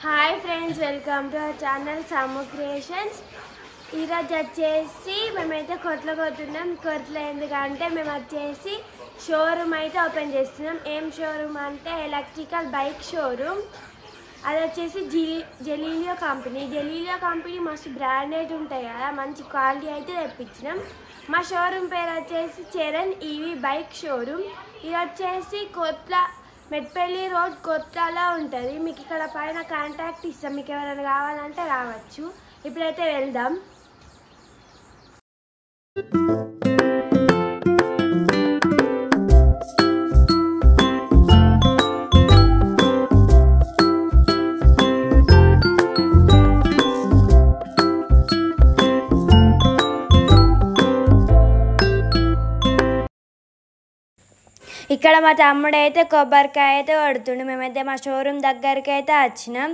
Hi friends, welcome to our channel సాము creations. ఈరోజు వచ్చేసి మేమైతే కొత్తలో పోతున్నాం. కొత్తలో ఎందుకంటే మేము వచ్చేసి షోరూమ్ అయితే ఓపెన్ చేస్తున్నాం. ఏం షోరూమ్ అంటే ఎలక్ట్రికల్ బైక్ షోరూమ్. అది వచ్చేసి జెలీలియో కంపెనీ మస్తు బ్రాండెడ్ ఉంటాయి కదా, మంచి క్వాలిటీ అయితే తెప్పించినాం. మా షోరూమ్ పేరు వచ్చేసి చరణ్ ఈవీ బైక్ షోరూమ్. ఇది వచ్చేసి మెట్పల్లి రోడ్ కొత్తలో ఉంటుంది. మీకు ఇక్కడ పైన కాంటాక్ట్ ఇస్తాం, మీకు ఎవరైనా కావాలంటే రావచ్చు. ఇప్పుడైతే వెళ్దాం. ఇక్కడ మా తమ్ముడు అయితే కొబ్బరికాయ అయితే కొడుతుండు. మేమైతే మా షోరూమ్ దగ్గరికి అయితే వచ్చినాం.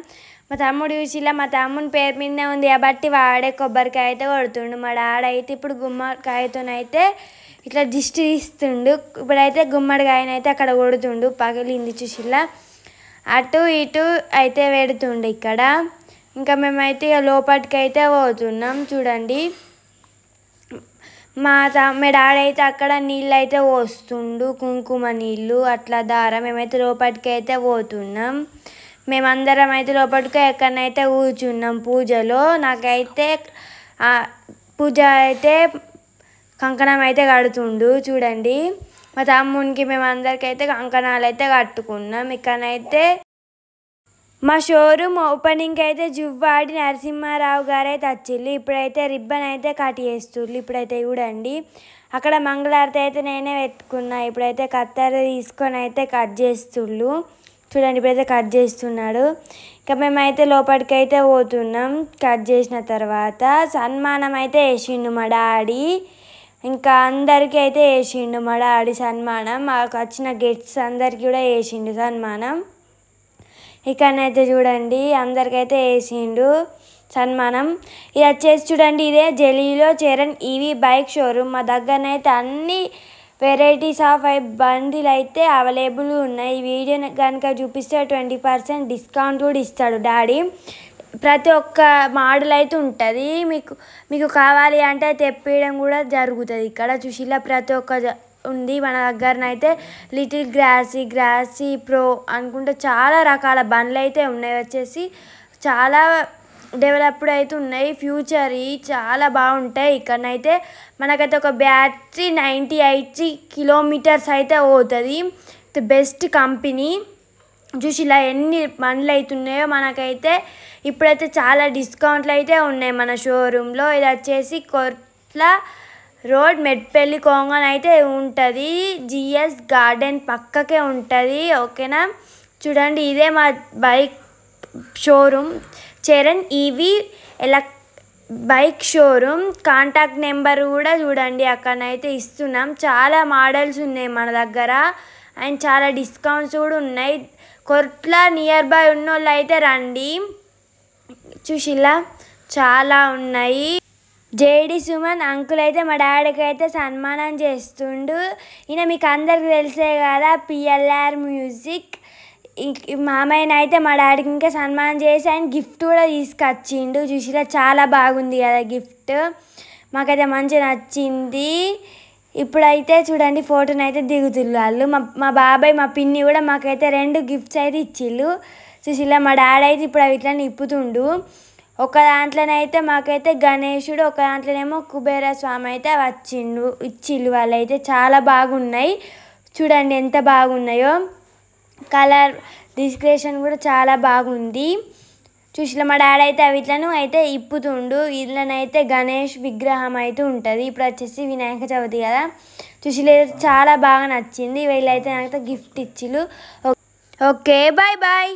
మా తమ్ముడు చూసిలా, మా తమ్ముని పేరు మీదనే ఉంది కాబట్టి వాడే కొబ్బరికాయ అయితే కొడుతుండు. మా డాడైతే ఇప్పుడు గుమ్మడికాయతోనైతే ఇట్లా దిష్టి తీస్తుండు. ఇప్పుడైతే గుమ్మడికాయనైతే అక్కడ కొడుతుండు, పగిలింది చూసిలా. అటు ఇటు అయితే పెడుతుండు ఇక్కడ. ఇంకా మేమైతే ఇక లోపలికి అయితే పోతున్నాం. చూడండి, మా డాడీ అయితే అక్కడ నీళ్ళు అయితే పోస్తుండు, కుంకుమ నీళ్ళు అట్లా దారా. మేమైతే లోపలికి అయితే పోతున్నాం. మేమందరం అయితే లోపలికి ఎక్కడనైతే కూర్చున్నాం పూజలో. నాకైతే పూజ అయితే కంకణం అయితే కడుతుండు. చూడండి, మా తమ్మునికి మేమందరికైతే కంకణాలు అయితే కట్టుకున్నాం. ఇక్కడనైతే మా షోరూమ్ ఓపెనింగ్ అయితే జువ్వాడి నరసింహారావు గారు అయితే వచ్చిళ్ళు. ఇప్పుడైతే రిబ్బన్ అయితే కట్ చేస్తుళ్ళు. ఇప్పుడైతే చూడండి, అక్కడ మంగళారతి అయితే నేనే పెట్టుకున్నా. ఇప్పుడైతే కత్తెర తీసుకొని అయితే కట్ చేస్తుళ్ళు. చూడండి, ఇప్పుడైతే కట్ చేస్తున్నాడు. ఇంకా మేమైతే లోపలికి అయితే పోతున్నాం. కట్ చేసిన తర్వాత సన్మానం అయితే వేసిండు మా డాడీ. ఇంకా అందరికీ అయితే వేసిండు మా డాడీ సన్మానం. మాకు వచ్చిన గెస్ట్స్ అందరికీ కూడా వేసిండు సన్మానం. ఇక్కడనైతే చూడండి, అందరికైతే వేసిండు సన్మానం. ఇది వచ్చేసి చూడండి, ఇదే జెలీలో చరణ్ ఈవీ బైక్ షోరూమ్. మా దగ్గరనైతే అన్ని వెరైటీస్ ఆఫ్ బండిలు అయితే అవైలబుల్ ఉన్నాయి. ఈ వీడియో కనుక చూపిస్తే 20% డిస్కౌంట్ కూడా ఇస్తాడు డాడీ. ప్రతి ఒక్క మోడల్ అయితే ఉంటుంది. మీకు కావాలి అంటే తెప్పియడం కూడా జరుగుతుంది. ఇక్కడ చూసిలా ప్రతి ఒక్క ఉంది మన దగ్గరనైతే. లిటిల్ గ్రాసీ ప్రో అనుకుంటే చాలా రకాల బండ్లు అయితే ఉన్నాయి. వచ్చేసి చాలా డెవలప్డ్ అయితే ఉన్నాయి. ఫ్యూచర్ చాలా బాగుంటాయి. ఇక్కడనైతే మనకైతే ఒక బ్యాటరీ 98 కిలోమీటర్స్ అయితే పోతుంది. Best company. చూసిలా ఎన్ని బండ్లు అవుతున్నాయో మనకైతే. ఇప్పుడైతే చాలా డిస్కౌంట్లు అయితే ఉన్నాయి మన షోరూంలో. ఇది వచ్చేసి కొట్ల రోడ్ మెట్పల్లి కొంగన్ అయితే ఉంటుంది. జిఎస్ గార్డెన్ పక్కకే ఉంటుంది. ఓకేనా, చూడండి, ఇదే మా bike showroom Charan EV bike showroom. Contact number కూడా చూడండి అక్కడనైతే ఇస్తున్నాం. చాలా మోడల్స్ ఉన్నాయి మన దగ్గర అండ్ చాలా డిస్కౌంట్స్ కూడా ఉన్నాయి. కొట్ల నియర్ బై ఉన్నోళ్ళు అయితే రండి. చూసిలా చాలా ఉన్నాయి. జేడి సుమన్ అంకుల్ అయితే మా డాడీకి అయితే సన్మానం చేస్తుండు. ఈయన మీకు అందరికి తెలిసే కదా, పిఎల్ఆర్ మ్యూజిక్. మామయ్యని అయితే మా డాడీకి ఇంకా సన్మానం చేసి ఆయన గిఫ్ట్ కూడా తీసుకొచ్చిండు. చూసిలా చాలా బాగుంది కదా గిఫ్ట్, మాకైతే మంచిగా నచ్చింది. ఇప్పుడైతే చూడండి, ఫోటోని అయితే దిగుతుళ్ళు వాళ్ళు. మా బాబాయ్ మా పిన్ని కూడా మాకైతే 2 గిఫ్ట్స్ అయితే ఇచ్చిళ్ళు. చూసిలా మా డాడీ అయితే ఇప్పుడు అవి ఇట్లా నిప్పుతుండు. ఒక దాంట్లోనైతే మాకైతే గణేశుడు, ఒక దాంట్లోనేమో కుబేర స్వామి అయితే ఇచ్చిళ్ళు. వాళ్ళైతే చాలా బాగున్నాయి. చూడండి ఎంత బాగున్నాయో. కలర్ డిస్క్రిప్షన్ కూడా చాలా బాగుంది. చూసిలా మా డాడీ అయితే అవిట్లను అయితే ఇప్పుతుండు. ఇళ్ళనైతే గణేష్ విగ్రహం అయితే ఉంటుంది. ఇప్పుడు వచ్చేసి వినాయక చవితి కదా. చూసిలా చాలా బాగా నచ్చింది. వీళ్ళైతే నాకు గిఫ్ట్ ఇచ్చిళ్ళు. Okay, bye bye.